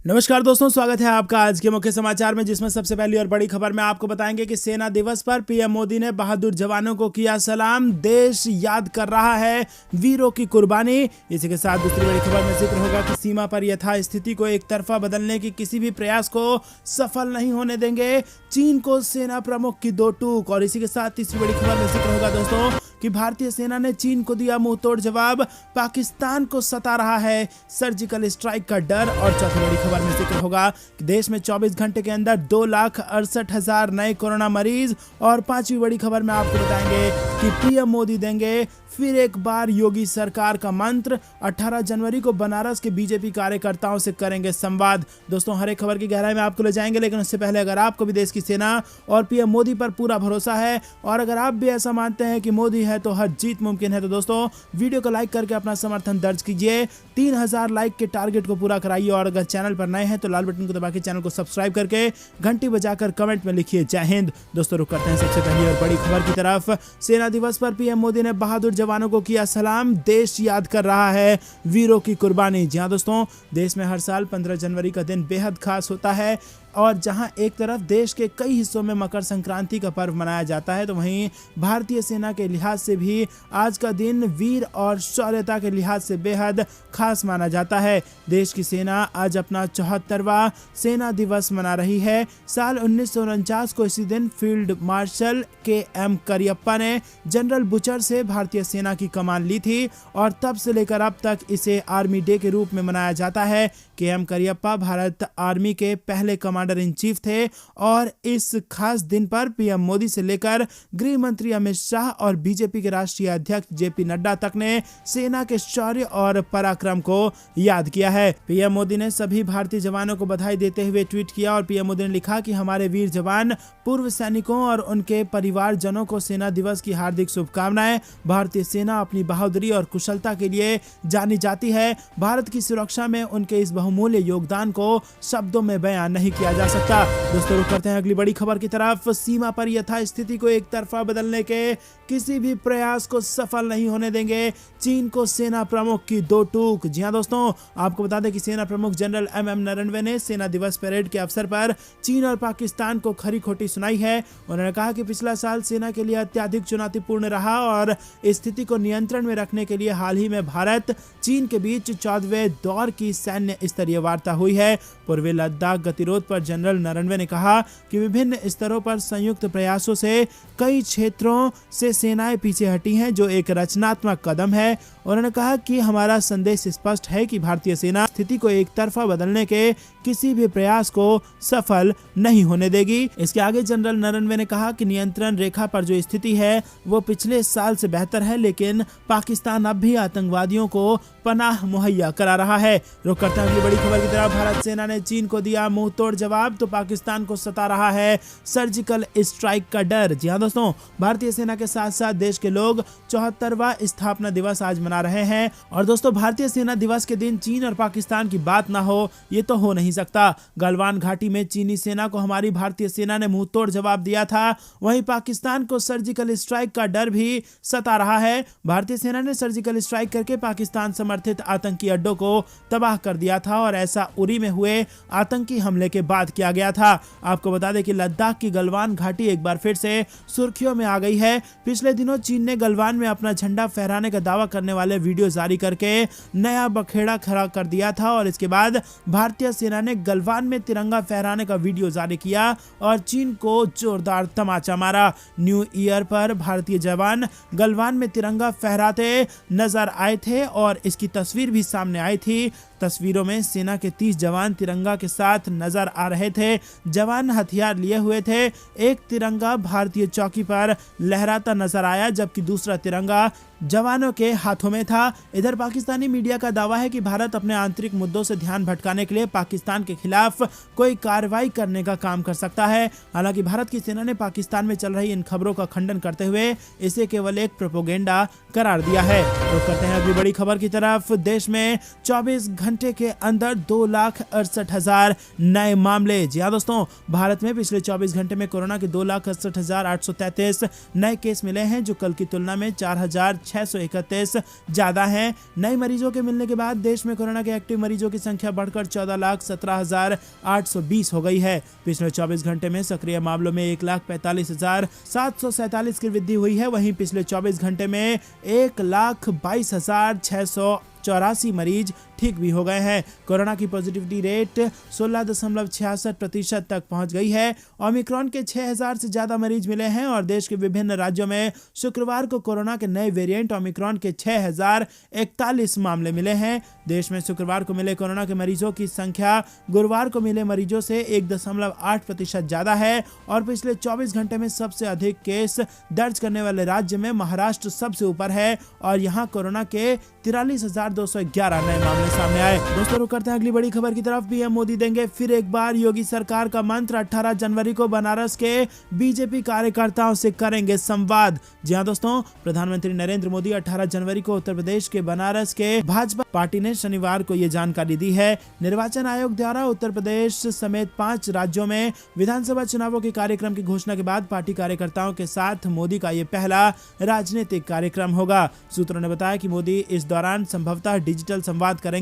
नमस्कार दोस्तों, स्वागत है आपका आज के मुख्य समाचार में, जिसमें सबसे पहली और बड़ी खबर में आपको बताएंगे कि सेना दिवस पर पीएम मोदी ने बहादुर जवानों को किया सलाम। देश याद कर रहा है वीरों की कुर्बानी। इसी के साथ दूसरी बड़ी खबर में जिक्र होगा कि सीमा पर यथास्थिति को एक तरफा बदलने की किसी भी प्रयास को सफल नहीं होने देंगे, चीन को सेना प्रमुख की दो टूक। और इसी के साथ तीसरी बड़ी खबर में जिक्र होगा दोस्तों कि भारतीय सेना ने चीन को दिया मुंहतोड़ जवाब, पाकिस्तान को सता रहा है सर्जिकल स्ट्राइक का डर। और चौथी बड़ी खबर में जिक्र होगा कि देश में 24 घंटे के अंदर 2,68,000 नए कोरोना मरीज। और पांचवी बड़ी खबर में आपको बताएंगे कि पीएम मोदी देंगे फिर एक बार योगी सरकार का मंत्र। 18 जनवरी को बनारस के बीजेपी कार्यकर्ताओं से करेंगे संवाद। दोस्तों, हर एक खबर की गहराई में आपको ले जाएंगे, लेकिन उससे पहले अगर आपको भी देश की सेना और पीएम मोदी पर पूरा भरोसा है और अगर आप भी ऐसा मानते हैं कि मोदी है तो हर जीत मुमकिन है, तो दोस्तों वीडियो को लाइक करके अपना समर्थन दर्ज कीजिए। 3000 लाइक के टारगेट को पूरा कराइए। और अगर चैनल पर नए हैं तो लाल बटन को दबा के चैनल को सब्सक्राइब करके घंटी बजाकर कमेंट में लिखिए जय हिंद। दोस्तों, रुक करते हैं सबसे पहली और बड़ी खबर की तरफ। सेना दिवस पर पीएम मोदी ने बहादुर जवानों को किया सलाम। देश याद कर रहा है वीरों की कुर्बानी। जी हां दोस्तों, देश में हर साल 15 जनवरी का दिन बेहद खास होता है। और जहां एक तरफ देश के कई हिस्सों में मकर संक्रांति का पर्व मनाया जाता है, तो वहीं भारतीय सेना के लिहाज से भी आज का दिन वीर और शौर्यता के लिहाज से बेहद खास माना जाता है। देश की सेना आज अपना 74वां सेना दिवस मना रही है। साल 1949 को इसी दिन फील्ड मार्शल के.एम. करियप्पा ने जनरल बुचर से भारतीय सेना की कमान ली थी और तब से लेकर अब तक इसे आर्मी डे के रूप में मनाया जाता है। के.एम. करियप्पा भारत आर्मी के पहले कमांडर इन चीफ थे और इस खास दिन पर पीएम मोदी से लेकर गृह मंत्री अमित शाह और बीजेपी के राष्ट्रीय अध्यक्ष जेपी नड्डा तक ने सेना के शौर्य और पराक्रम को याद किया है। पीएम मोदी ने सभी भारतीय जवानों को बधाई देते हुए ट्वीट किया और पीएम मोदी ने लिखा कि हमारे वीर जवान, पूर्व सैनिकों और उनके परिवारजनों को सेना दिवस की हार्दिक शुभकामनाएं। भारतीय सेना अपनी बहादुरी और कुशलता के लिए जानी जाती है। भारत की सुरक्षा में उनके इस बहुमूल्य योगदान को शब्दों में बयान नहीं किया जा सकता। दोस्तों, रुक करते हैं अगली बड़ी खबर की तरफ। सीमा पर यथास्थिति को एक तरफा बदलने के किसी भी प्रयास को सफल नहीं होने देंगे, चीन को सेना प्रमुख की दो टूक। जी हां दोस्तों, आपको बता दें कि सेना प्रमुख जनरल एम.एम. नरवणे ने सेना दिवस परेड के अवसर पर चीन और पाकिस्तान को खरी खोटी सुनाई है। उन्होंने कहा कि पिछला साल सेना के लिए अत्यधिक चुनौतीपूर्ण रहा और स्थिति को नियंत्रण में रखने के लिए हाल ही में भारत चीन के बीच 14वें दौर की सैन्य स्तरीय वार्ता हुई है। पूर्वी लद्दाख गतिरोध पर जनरल नरवणे ने कहा कि विभिन्न स्तरों पर संयुक्त प्रयासों से कई क्षेत्रों से सेनाएं पीछे हटी हैं, जो एक रचनात्मक कदम है। उन्होंने कहा कि हमारा संदेश स्पष्ट है कि भारतीय सेना स्थिति को एक तरफा बदलने के किसी भी प्रयास को सफल नहीं होने देगी। इसके आगे जनरल नरवणे ने कहा कि नियंत्रण रेखा पर जो स्थिति है वो पिछले साल से बेहतर है, लेकिन पाकिस्तान अब भी आतंकवादियों को पनाह मुहैया करा रहा है। रुक करते हैं अगली बड़ी खबर की तरफ। भारत सेना ने चीन को दिया मुंहतोड़ जवाब, तो पाकिस्तान को सता रहा है सर्जिकल स्ट्राइक का डर। जी हां दोस्तों, भारतीय सेना के साथ साथ देश के लोग 74वां स्थापना दिवस आज मना रहे हैं। और दोस्तों, भारतीय सेना दिवस के दिन चीन और पाकिस्तान की बात ना हो, ये तो हो नहीं सकता। गलवान घाटी में चीनी सेना को हमारी भारतीय सेना ने मुंहतोड़ जवाब दिया था, वहीं पाकिस्तान को सर्जिकल स्ट्राइक का डर भी सता रहा है। भारतीय सेना ने सर्जिकल स्ट्राइक करके पाकिस्तान समर्थित आतंकी अड्डों को तबाह कर दिया था और ऐसा उरी में हुए आतंकी हमले के बाद किया गया था। आपको बता दें कि लद्दाख की गलवान घाटी एक बार फिर से सुर्खियों में आ गई है। पिछले दिनों चीन ने गलवान में अपना झंडा फहराने का दावा करने वाले वीडियो जारी करके नया बखेड़ा खड़ा कर दिया था और इसके बाद भारतीय सेना ने गलवान में तिरंगा फहराने का वीडियो जारी किया और चीन को जोरदार तमाचा मारा। न्यू ईयर पर भारतीय जवान गलवान में तिरंगा फहराते नजर आए थे और इसकी तस्वीर भी सामने आई थी। तस्वीरों में सेना के 30 जवान तिरंगा के साथ नजर आ रहे थे। जवान हथियार लिए हुए थे। एक तिरंगा भारतीय चौकी पर लहराता नजर आया, जबकि दूसरा तिरंगा जवानों के हाथों में था। इधर पाकिस्तानी मीडिया का दावा है कि भारत अपने आंतरिक मुद्दों से ध्यान भटकाने के लिए पाकिस्तान के खिलाफ कोई कार्रवाई करने का काम कर सकता है। हालांकि भारत की सेना ने पाकिस्तान में चल रही इन खबरों का खंडन करते हुए इसे केवल एक प्रोपेगेंडा करार दिया है। तो करते हैं अगली बड़ी खबर की तरफ। देश में 24 घंटे घंटे के अंदर 2,68,000 नए मामले। जी हाँ दोस्तों, भारत में पिछले 24 घंटे में कोरोना के 2,68,833 नए केस मिले हैं, जो कल की तुलना में 4,631 ज्यादा हैं। नए मरीजों के मिलने के बाद देश में कोरोना के एक्टिव मरीजों की संख्या बढ़कर 14,17,820 हो गई है। पिछले 24 घंटे में सक्रिय मामलों में 1,45,747 की वृद्धि हुई है। वहीं पिछले 24 घंटे में 1,22,684 मरीज ठीक भी हो गए हैं। कोरोना की पॉजिटिविटी रेट 16.66% तक पहुंच गई है। ओमिक्रॉन के 6,000 से ज्यादा मरीज मिले हैं और देश के विभिन्न राज्यों में शुक्रवार को कोरोना के नए वेरिएंट ओमिक्रॉन के 6,041 मामले मिले हैं। देश में शुक्रवार को मिले कोरोना के मरीजों की संख्या गुरुवार को मिले मरीजों से 1.8% ज्यादा है और पिछले 24 घंटे में सबसे अधिक केस दर्ज करने वाले राज्य में महाराष्ट्र सबसे ऊपर है और यहाँ कोरोना के 43,211 नए मामले सामने आए। दोस्तों, रुक करते हैं अगली बड़ी खबर की तरफ। पीएम मोदी देंगे फिर एक बार योगी सरकार का मंत्र। 18 जनवरी को बनारस के बीजेपी कार्यकर्ताओं से करेंगे संवाद। जी हां दोस्तों, प्रधानमंत्री नरेंद्र मोदी 18 जनवरी को उत्तर प्रदेश के बनारस के भाजपा पार्टी ने शनिवार को ये जानकारी दी है। निर्वाचन आयोग द्वारा उत्तर प्रदेश समेत 5 राज्यों में विधानसभा चुनावों के कार्यक्रम की घोषणा के बाद पार्टी कार्यकर्ताओं के साथ मोदी का ये पहला राजनीतिक कार्यक्रम होगा। सूत्रों ने बताया कि मोदी इस दौरान संभवतः डिजिटल संवाद करेंगे।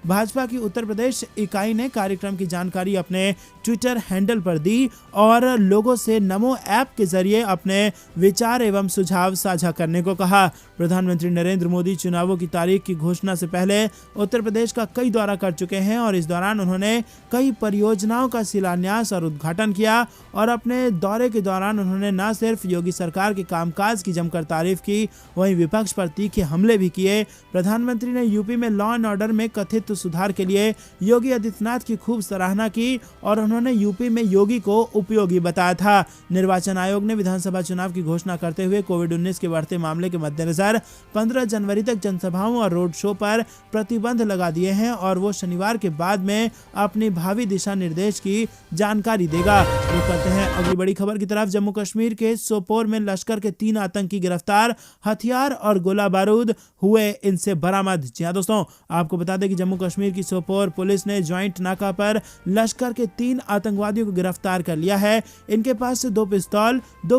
भाजपा की उत्तर प्रदेश इकाई ने कार्यक्रम की जानकारी अपने ट्विटर हैंडल पर दी और लोगों से नमो ऐप के जरिए अपने विचार एवं सुझाव साझा करने को कहा। प्रधानमंत्री नरेंद्र मोदी चुनावों की तारीख की घोषणा से पहले उत्तर प्रदेश का कई दौरा कर चुके हैं और इस दौरान उन्होंने कई परियोजनाओं का शिलान्यास और उद्घाटन किया और अपने दौरे के दौरान उन्होंने न सिर्फ योगी सरकार के कामकाज की जमकर तारीफ की, वहीं विपक्ष पर तीखे हमले भी किए। प्रधानमंत्री ने यूपी में लॉ एंड ऑर्डर में कथित सुधार के लिए योगी आदित्यनाथ की खूब सराहना की और उन्होंने यूपी में योगी को उपयोगी बताया था। निर्वाचन आयोग ने विधानसभा चुनाव की घोषणा करते हुए कोविड-19 के बढ़ते मामले के मद्देनजर 15 जनवरी तक जनसभाओं और रोड शो पर प्रतिबंध लगा दिए हैं और वो शनिवार के बाद में अपनी भावी दिशा निर्देश की जानकारी देगा। रुक करते हैं अगली बड़ी खबर की तरफ। जम्मू कश्मीर के सोपोर में लश्कर के 3 आतंकी गिरफ्तार, हथियार और गोला बारूद हुए इनसे बरामद। जी हां दोस्तों, आपको बता दें कि जम्मू कश्मीर की सोपोर पुलिस ने ज्वाइंट नाका पर लश्कर के 3 आतंकवादियों को गिरफ्तार कर लिया है। इनके पास से 2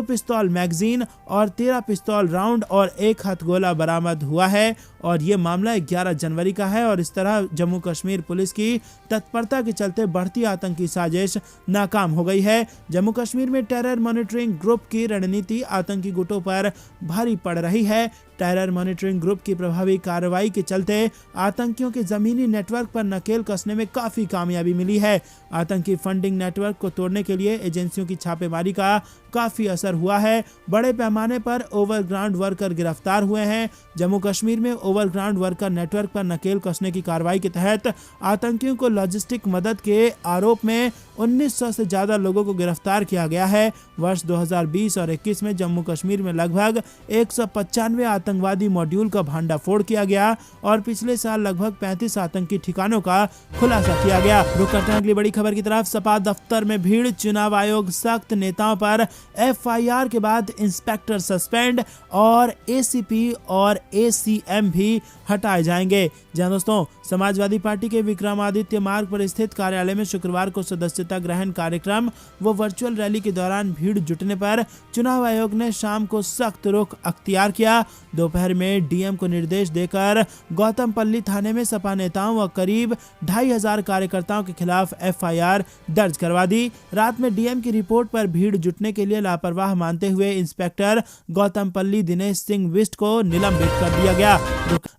पिस्तौल मैगजीन और 13 पिस्तौल राउंड और 1 हथगोला बरामद हुआ है और ये मामला 11 जनवरी का है और इस तरह जम्मू कश्मीर पुलिस की तत्परता के चलते बढ़ती आतंकी साजिश नाकाम हो गई है। जम्मू कश्मीर में टेरर मॉनिटरिंग ग्रुप की रणनीति आतंकी गुटों पर भारी पड़ रही है। टेरर मॉनिटरिंग ग्रुप की प्रभावी कार्रवाई के चलते आतंकियों के जमीनी नेटवर्क पर नकेल कसने में काफी कामयाबी मिली है। आतंकी फंडिंग नेटवर्क को तोड़ने के लिए एजेंसियों की छापेमारी का काफी असर हुआ है। बड़े पैमाने पर ओवरग्राउंड वर्कर गिरफ्तार हुए हैं। जम्मू कश्मीर में ओवरग्राउंड वर्कर नेटवर्क पर नकेल कसने की कार्रवाई के तहत आतंकियों को लॉजिस्टिक मदद के आरोप में 1900 से ज्यादा लोगों को गिरफ्तार किया गया है। वर्ष 2020 और 21 में जम्मू कश्मीर में लगभग 195 आतंकवादी मॉड्यूल का भांडाफोड़ किया गया और पिछले साल लगभग 35 आतंकी ठिकानों का खुलासा किया गया। रुक करते हैं अगली बड़ी खबर की तरफ। सपा दफ्तर में भीड़, चुनाव आयोग सख्त, नेताओं पर एफआईआर के बाद इंस्पेक्टर सस्पेंड और एसीपी और एसीएम भी हटाए जाएंगे। जहां दोस्तों, समाजवादी पार्टी के विक्रमादित्य मार्ग पर स्थित कार्यालय में शुक्रवार को सदस्यता ग्रहण कार्यक्रम व वर्चुअल रैली के दौरान भीड़ जुटने पर चुनाव आयोग ने शाम को सख्त रुख अख्तियार किया। दोपहर में डीएम को निर्देश देकर गौतमपल्ली थाने में सपा नेताओं व करीब 2500 कार्यकर्ताओं के खिलाफ एफआईआर दर्ज करवा दी। रात में डीएम की रिपोर्ट पर भीड़ जुटने के लिए लापरवाह मानते हुए इंस्पेक्टर गौतमपल्ली दिनेश सिंह बिष्ट को निलंबित कर दिया गया।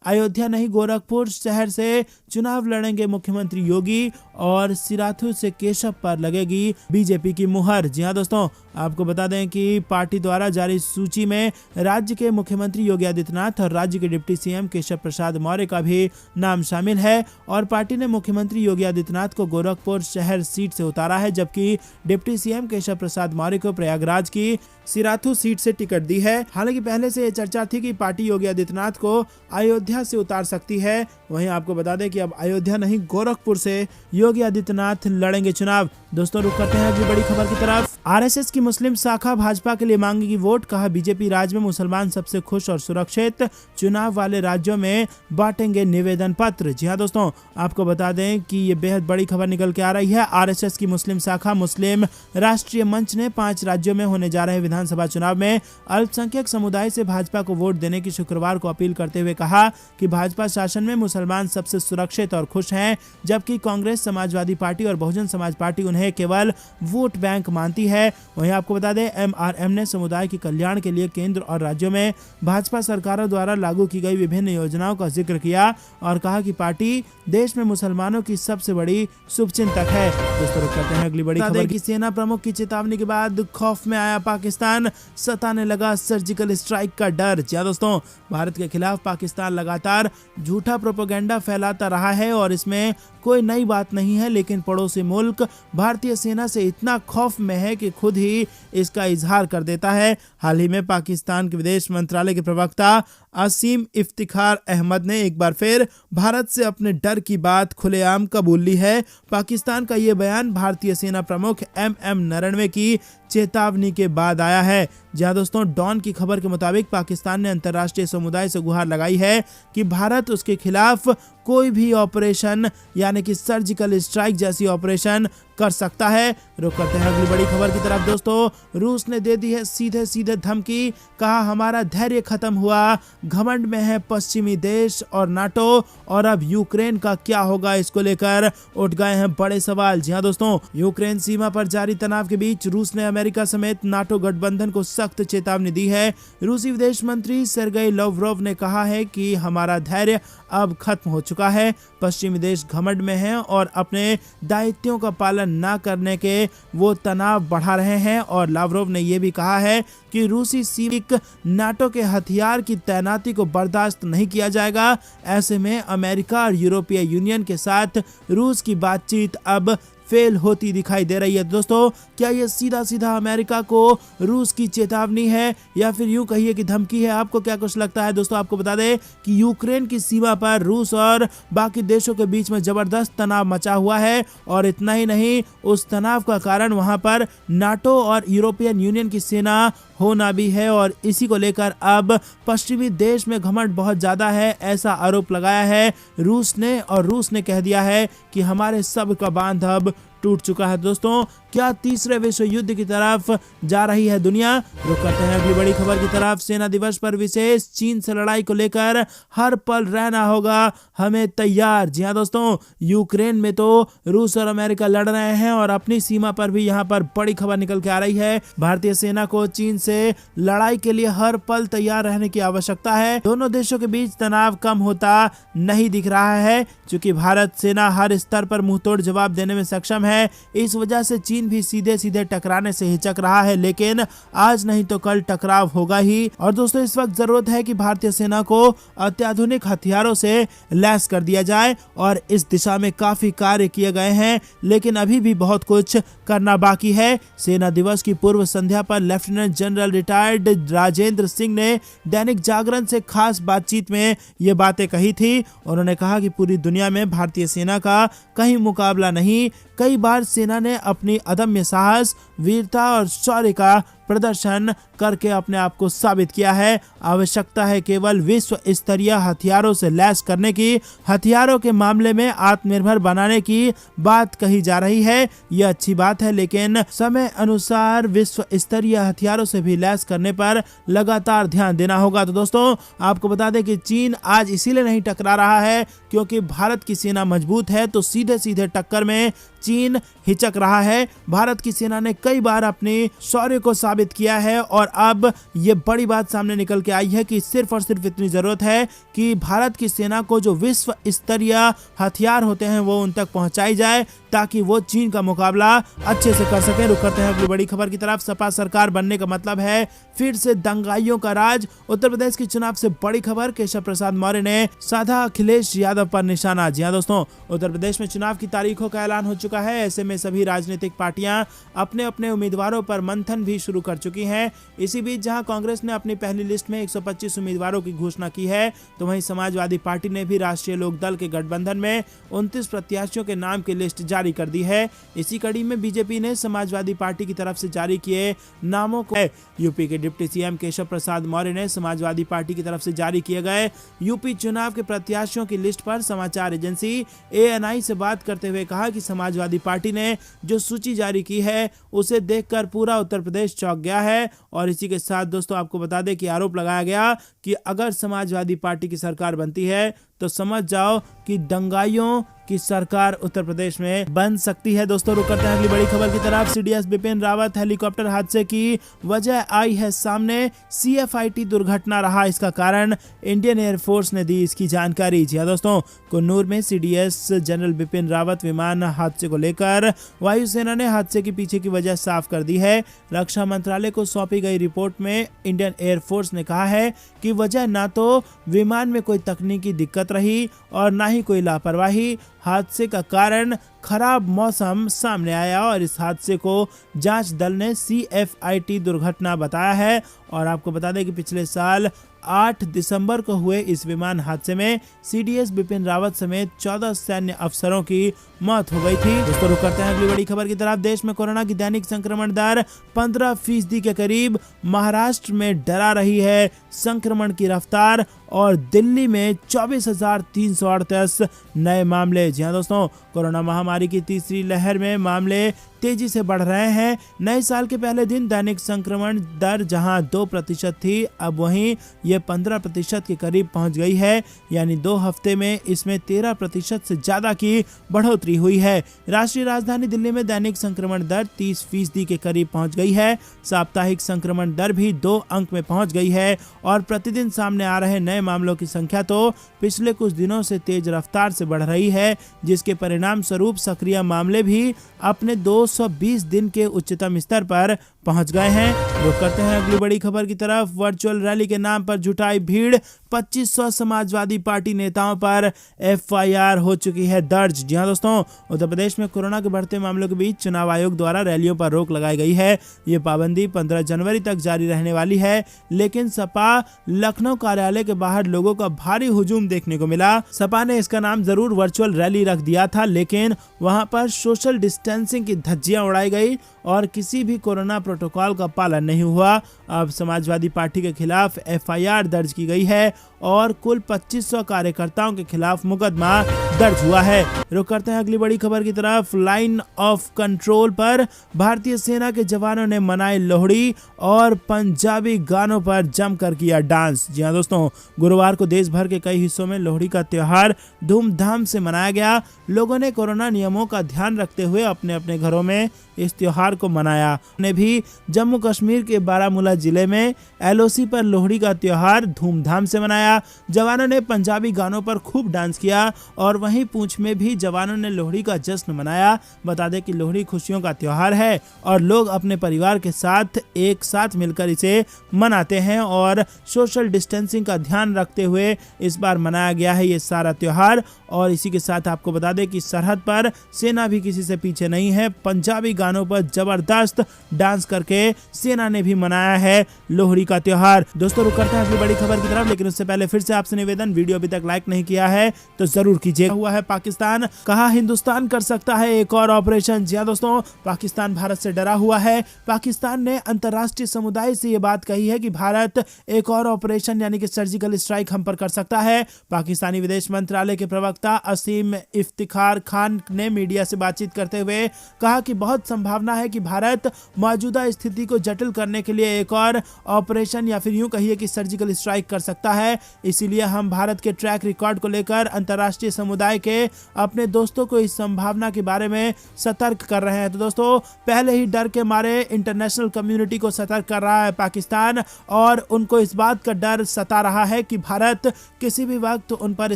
अयोध्या नहीं, गोरखपुर शहर से चुनाव लड़ेंगे मुख्यमंत्री योगी और सिराथू से केशव पर लगेगी बीजेपी की मुहर। जी हां दोस्तों, आपको बता दें कि पार्टी द्वारा जारी सूची में राज्य के मुख्यमंत्री योगी आदित्यनाथ और राज्य के डिप्टी सीएम केशव प्रसाद मौर्य का भी नाम शामिल है और पार्टी ने मुख्यमंत्री योगी आदित्यनाथ को गोरखपुर शहर सीट से उतारा है, जबकि डिप्टी सीएम केशव प्रसाद मौर्य को प्रयागराज की सिराथू सीट से टिकट दी है। हालांकि पहले से ये चर्चा थी कि पार्टी योगी आदित्यनाथ को अयोध्या से उतार सकती है। वहीं आपको बता दें कि अब अयोध्या नहीं, गोरखपुर से योगी आदित्यनाथ लड़ेंगे चुनाव। दोस्तों रुक करते हैं अगली बड़ी खबर की तरफ। आरएसएस की मुस्लिम शाखा भाजपा के लिए मांगेगी वोट, कहा बीजेपी राज्य में मुसलमान सबसे खुश और सुरक्षित, चुनाव वाले राज्यों में बांटेंगे निवेदन पत्र। जी हाँ दोस्तों, आपको बता दें कि ये बेहद बड़ी खबर निकल के आ रही है। आरएसएस की मुस्लिम शाखा मुस्लिम राष्ट्रीय मंच ने 5 राज्यों में होने जा रहे विधानसभा चुनाव में अल्पसंख्यक समुदाय से भाजपा को वोट देने की शुक्रवार को अपील करते हुए कहा कि भाजपा शासन में मुसलमान सबसे सुरक्षित और खुश हैं, जबकि कांग्रेस, समाजवादी पार्टी और बहुजन समाज पार्टी उन्हें केवल वोट बैंक मानती है। वहीं आपको बता दें एमआरएम ने समुदाय के कल्याण के लिए केंद्र और राज्यों में भाजपा सरकारों द्वारा लागू की गई विभिन्न योजनाओं का जिक्र किया और कहा कि पार्टी देश में मुसलमानों की सबसे बड़ी शुभचिंतक है। दोस्तों रुक करते हैं अगली बड़ी खबर की। सेना प्रमुख की चेतावनी के बाद खौफ में आया पाकिस्तान, सताने लगा सर्जिकल स्ट्राइक का डर। जी दोस्तों, भारत के खिलाफ पाकिस्तान लगातार झूठा प्रोपेगेंडा फैलाता रहा है और इसमें कोई नई बात नहीं है, लेकिन पड़ोसी मुल्क भारतीय सेना से इतना खौफ में है कि खुद ही इसका इजहार कर देता है। हाल ही में पाकिस्तान के विदेश मंत्रालय के प्रवक्ता असीम इफ्तिखार अहमद ने एक बार फिर भारत से अपने डर की बात खुलेआम कबूल ली है। पाकिस्तान का ये बयान भारतीय सेना प्रमुख MM नरवणे की चेतावनी के बाद आया है। जहां दोस्तों डॉन की खबर के मुताबिक पाकिस्तान ने अंतर्राष्ट्रीय समुदाय से गुहार लगाई है कि भारत उसके खिलाफ कोई भी ऑपरेशन यानी कि सर्जिकल स्ट्राइक जैसी ऑपरेशन कर सकता है। रुक करते हैं अगली बड़ी खबर की तरफ। दोस्तों रूस ने दे दी है सीधे सीधे धमकी, कहा हमारा धैर्य खत्म हुआ, घमंड में है पश्चिमी देश और नाटो, और अब यूक्रेन का क्या होगा इसको लेकर उठ गए हैं बड़े सवाल। जी हाँ दोस्तों, यूक्रेन सीमा पर जारी तनाव के बीच रूस ने अमेरिका समेत नाटो गठबंधन को सख्त चेतावनी दी है। रूसी विदेश मंत्री सर्गेई लावरोव ने कहा है कि हमारा धैर्य अब खत्म हो चुका है, पश्चिमी देश घमंड में हैं और अपने दायित्वों का पालन न करने के वो तनाव बढ़ा रहे हैं। और लावरोव ने यह भी कहा है कि रूसी सीमा नाटो के हथियार की तैनाती को बर्दाश्त नहीं किया जाएगा। ऐसे में अमेरिका और यूरोपीय यूनियन के साथ रूस की बातचीत अब फेल होती दिखाई दे रही है। दोस्तों क्या ये सीधा सीधा अमेरिका को रूस की चेतावनी है या फिर यूं कहिए कि धमकी है? आपको क्या कुछ लगता है? दोस्तों आपको बता दें कि यूक्रेन की सीमा पर रूस और बाकी देशों के बीच में जबरदस्त तनाव मचा हुआ है और इतना ही नहीं, उस तनाव का कारण वहां पर नाटो और यूरोपियन यूनियन की सेना होना भी है और इसी को लेकर अब पश्चिमी देश में घमंड बहुत ज्यादा है, ऐसा आरोप लगाया है रूस ने। और रूस ने कह दिया है कि हमारे सब का बांध अब टूट चुका है। दोस्तों क्या तीसरे विश्व युद्ध की तरफ जा रही है दुनिया? रुक करते हैं अगली बड़ी खबर की तरफ। सेना दिवस पर विशेष, चीन से लड़ाई को लेकर हर पल रहना होगा हमें तैयार। जी हाँ दोस्तों, यूक्रेन में तो रूस और अमेरिका लड़ रहे हैं और अपनी सीमा पर भी यहाँ पर बड़ी खबर निकल के आ रही है। भारतीय सेना को चीन से लड़ाई के लिए हर पल तैयार रहने की आवश्यकता है। दोनों देशों के बीच तनाव कम होता नहीं दिख रहा है, क्योंकि भारत सेना हर स्तर पर मुंहतोड़ जवाब देने में सक्षम है। इस वजह से चीन भी सीधे सीधे टकराने से हिचक रहा है, लेकिन आज नहीं तो कल टकराव होगा ही। और दोस्तों इस वक्त जरूरत है कि भारतीय सेना को अत्याधुनिक हथियारों से लैस कर दिया जाए और इस दिशा में काफी कार्य किए गए हैं, लेकिन अभी भी बहुत कुछ करना बाकी है। सेना दिवस की पूर्व संध्या पर lieutenant general retired Rajendra Singh ने दैनिक जागरण से खास बातचीत में ये बातें कही थी। उन्होंने कहा कि पूरी दुनिया में भारतीय सेना का कहीं मुकाबला नहीं। कई बार सेना ने अपनी अदम्य साहस, वीरता और शौर्य का प्रदर्शन करके अपने आप को साबित किया है। आवश्यकता है केवल विश्व स्तरीय हथियारों से लैस करने की। हथियारों के मामले में आत्मनिर्भर बनाने की बात कही जा रही है, यह अच्छी बात है, लेकिन समय अनुसार विश्व स्तरीय हथियारों से भी लैस करने पर लगातार ध्यान देना होगा। तो दोस्तों आपको बता दें कि चीन आज इसीलिए नहीं टकरा रहा है क्योंकि भारत की सेना मजबूत है, तो सीधे सीधे टक्कर में चीन हिचक रहा है। भारत की सेना ने कई बार अपनी शौर्य को साबित किया है और अब ये बड़ी बात सामने निकल के आई है कि सिर्फ और सिर्फ इतनी जरूरत है कि भारत की सेना को जो विश्व स्तरीय हथियार होते हैं वो उन तक पहुंचाई जाए, ताकि वो चीन का मुकाबला अच्छे से कर सके। रुक करते हैं अगली बड़ी खबर की तरफ। सपा सरकार बनने का मतलब है फिर से दंगाइयों का राज। उत्तर प्रदेश के चुनाव से बड़ी खबर, केशव प्रसाद मौर्य ने साधा अखिलेश यादव पर निशाना। जी हां दोस्तों, उत्तर प्रदेश में चुनाव की तारीखों का ऐलान हो चुका है। ऐसे में सभी राजनीतिक पार्टियां अपने अपने उम्मीदवारों पर मंथन भी शुरू कर चुकी हैं। इसी बीच जहां कांग्रेस ने अपनी पहली लिस्ट में 125 उम्मीदवारों की घोषणा की है, तो वहीं समाजवादी पार्टी ने भी राष्ट्रीय लोक दल के गठबंधन में 29 प्रत्याशियों के नाम की लिस्ट जारी कर दी है। इसी कड़ी में बीजेपी ने समाजवादी पार्टी की तरफ से जारी किए नामों को यूपी के डिप्टी सीएम केशव प्रसाद मौर्य ने समाजवादी पार्टी की तरफ से जारी किए गए यूपी चुनाव के प्रत्याशियों की लिस्ट पर समाचार एजेंसी एएनआई से बात करते हुए कहा कि समाजवादी पार्टी ने जो सूची जारी की है उसे देखकर पूरा उत्तर प्रदेश चौंक गया है। और इसी के साथ दोस्तों आपको बता दें कि आरोप लगाया गया कि अगर समाजवादी पार्टी की सरकार बनती है तो समझ जाओ कि दंगाइयों की सरकार उत्तर प्रदेश में बन सकती है। दोस्तों रुक करते हैं अगली बड़ी खबर की तरफ। सीडीएस बिपिन रावत हेलीकॉप्टर हादसे की वजह आई है सामने, सीएफआईटी दुर्घटना रहा इसका कारण, इंडियन एयरफोर्स ने दी इसकी जानकारी। जी हां दोस्तों, कुन्नूर में सीडीएस जनरल बिपिन रावत विमान हादसे को लेकर वायुसेना ने हादसे के पीछे की वजह साफ कर दी है। रक्षा मंत्रालय को सौंपी गई रिपोर्ट में इंडियन एयरफोर्स ने कहा है कि वजह न तो विमान में कोई तकनीकी दिक्कत रही और न ही कोई लापरवाही। हादसे का कारण खराब मौसम सामने आया और इस हादसे को जांच दल ने सीएफआईटी दुर्घटना बताया है। और आपको बता दें कि पिछले साल 8 दिसंबर को हुए इस विमान हादसे में सीडीएस बिपिन रावत समेत 14 सैन्य अफसरों की मौत हो गई थी। दोस्तों रुक करते हैं अगली बड़ी खबर की तरफ। देश में कोरोना की दैनिक संक्रमण दर 15% के करीब, महाराष्ट्र में डरा रही है संक्रमण की रफ्तार और दिल्ली में 24,338 नए मामले। जी हां दोस्तों, कोरोना महामारी की तीसरी लहर में मामले तेजी से बढ़ रहे हैं। नए साल के पहले दिन दैनिक संक्रमण दर जहां 2% थी, अब वहीं ये 15% के करीब पहुंच गई है। यानी 2 हफ्ते में इसमें 13% से ज्यादा की बढ़ोतरी हुई है। राष्ट्रीय राजधानी दिल्ली में दैनिक संक्रमण दर 30% के करीब पहुंच गई है। साप्ताहिक संक्रमण दर भी 2 अंक में पहुंच गई है और प्रतिदिन सामने आ रहे नए मामलों की संख्या तो पिछले कुछ दिनों से तेज रफ्तार से बढ़ रही है, जिसके परिणाम स्वरूप सक्रिय मामले भी अपने 220 दिन के उच्चतम स्तर पर पहुंच गए हैं। रुक करते हैं अगली बड़ी खबर की तरफ। वर्चुअल रैली के नाम पर जुटाई भीड़, 2500 समाजवादी पार्टी नेताओं पर एफआईआर हो चुकी है दर्ज। जी हां दोस्तों, उत्तर प्रदेश में कोरोना के बढ़ते मामलों के बीच चुनाव आयोग द्वारा रैलियों पर रोक लगाई गई है। ये पाबंदी 15 जनवरी तक जारी रहने वाली है, लेकिन सपा लखनऊ कार्यालय के बाहर लोगों का भारी हुजूम देखने को मिला। सपा ने इसका नाम जरूर वर्चुअल रैली रख दिया था, लेकिन वहां पर सोशल डिस्टेंसिंग की धज्जियां उड़ाई गई और किसी भी कोरोना प्रोटोकॉल का पालन नहीं हुआ। अब समाजवादी पार्टी के खिलाफ एफआईआर दर्ज की गई है और कुल 2500 कार्यकर्ताओं के खिलाफ मुकदमा दर्ज हुआ है। रुक करते हैं अगली बड़ी खबर की तरफ। लाइन ऑफ कंट्रोल पर भारतीय सेना के जवानों ने मनाई लोहड़ी और पंजाबी गानों पर जमकर किया डांस। जी हां दोस्तों, गुरुवार को देश भर के कई हिस्सों में लोहड़ी का त्योहार धूमधाम से मनाया गया। लोगों ने कोरोना नियमों का ध्यान रखते हुए अपने अपने घरों में इस त्योहार को मनाया। ने भी जम्मू कश्मीर के बारामूला जिले में एलओसी पर लोहड़ी का त्योहार धूमधाम से मनाया। जवानों ने पंजाबी गानों पर खूब डांस किया और वहीं पूंछ में भी जवानों ने लोहड़ी का जश्न मनाया। बता दें कि लोहड़ी खुशियों का त्योहार है और लोग अपने परिवार के साथ एक साथ मिलकर इसे मनाते हैं और सोशल डिस्टेंसिंग का ध्यान रखते हुए इस बार मनाया गया है ये सारा त्योहार। और इसी के साथ आपको बता दें कि सरहद पर सेना भी किसी से पीछे नहीं है। पंजाबी गानों पर जबरदस्त डांस करके सेना ने भी मनाया है लोहड़ी का त्योहार। दोस्तों रुक करते हैं अगली बड़ी खबर की तरफ, लेकिन उससे पहले फिर से आपसे निवेदन, वीडियो अभी तक लाइक नहीं किया है तो जरूर कीजिए। हुआ है पाकिस्तान, कहा हिंदुस्तान कर सकता है एक और ऑपरेशन। जी हां दोस्तों, पाकिस्तान भारत से डरा हुआ है। पाकिस्तान ने अंतर्राष्ट्रीय समुदाय से ये बात कही है कि भारत एक और ऑपरेशन यानी कि सर्जिकल स्ट्राइक हम पर कर सकता है। पाकिस्तानी विदेश मंत्रालय के प्रवक्ता असीम इफ्तिखार खान ने मीडिया से बातचीत करते हुए कहा कि बहुत संभावना है कि भारत मौजूदा स्थिति को जटिल करने के लिए एक और ऑपरेशन या फिर यूं कहिए कि सर्जिकल स्ट्राइक कर सकता है। है, इसीलिए हम भारत के ट्रैक रिकॉर्ड को लेकर अंतर्राष्ट्रीय समुदाय के अपने दोस्तों को इस संभावना के बारे में सतर्क कर रहे हैं। तो दोस्तों, पहले ही डर के मारे इंटरनेशनल कम्युनिटी को सतर्क कर रहा है पाकिस्तान, और उनको इस बात का डर सता रहा है कि भारत किसी भी वक्त उन पर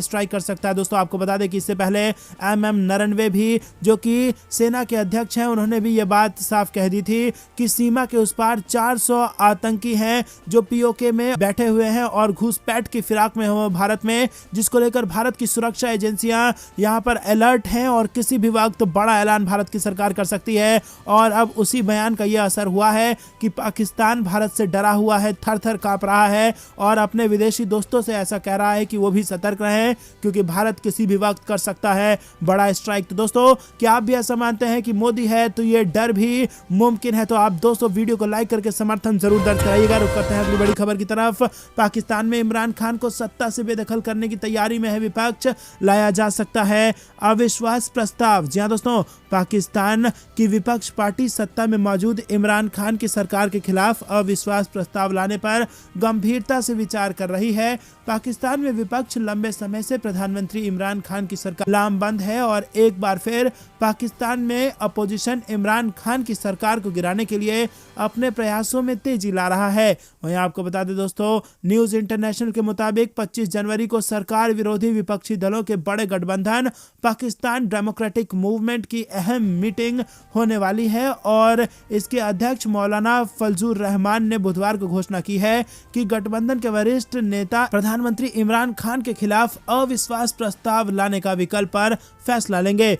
स्ट्राइक कर सकता है। दोस्तों, आपको बता दें कि इससे पहले MM नरवणे भी, जो कि सेना के अध्यक्ष हैं, उन्होंने भी यह बात साफ कह दी थी कि सीमा के उस पार 400 आतंकी हैं जो POK में बैठे हुए हैं और घुसपैठ की फिराक में हो भारत में, जिसको लेकर भारत की सुरक्षा एजेंसियां यहां पर अलर्ट हैं और किसी भी वक्त बड़ा ऐलान भारत की सरकार कर सकती है। और अब उसी बयान का यह असर हुआ है कि पाकिस्तान भारत से डरा हुआ है, थर-थर कांप रहा है और अपने विदेशी दोस्तों से ऐसा कह रहा है कि वो भी सतर्क रहें, क्योंकि भारत किसी भी वक्त कर सकता है बड़ा स्ट्राइक। तो दोस्तों, क्या आप भी ऐसा मानते हैं कि मोदी है तो ये डर भी मुमकिन है? तो आप दोस्तों वीडियो को लाइक करके समर्थन जरूर दर्ज कराइएगा। रुक करते हैं अगली बड़ी खबर की तरफ। पाकिस्तान में इमरान खान को सत्ता से बेदखल करने की तैयारी में है विपक्ष, लाया जा सकता है अविश्वास प्रस्ताव। जी हां दोस्तों, पाकिस्तान की विपक्ष पार्टी सत्ता में मौजूद इमरान खान की सरकार के खिलाफ अविश्वास प्रस्ताव लाने पर गंभीरता से विचार कर रही है। पाकिस्तान में विपक्ष लंबे समय से प्रधानमंत्री इमरान खान की सरकार लामबंद है और एक बार फिर पाकिस्तान में अपोजिशन इमरान खान की सरकार को गिराने के लिए अपने प्रयासों में तेजी ला रहा है। वहीं आपको बता दें दोस्तों, न्यूज इंटरनेशनल के मुताबिक 25 जनवरी को सरकार विरोधी विपक्षी दलों के बड़े गठबंधन पाकिस्तान डेमोक्रेटिक मूवमेंट की अहम मीटिंग होने वाली है और इसके अध्यक्ष मौलाना फजलुर रहमान ने बुधवार को घोषणा की है कि गठबंधन के वरिष्ठ नेता प्रधानमंत्री इमरान खान के खिलाफ अविश्वास प्रस्ताव लाने का विकल्प पर फैसला लेंगे।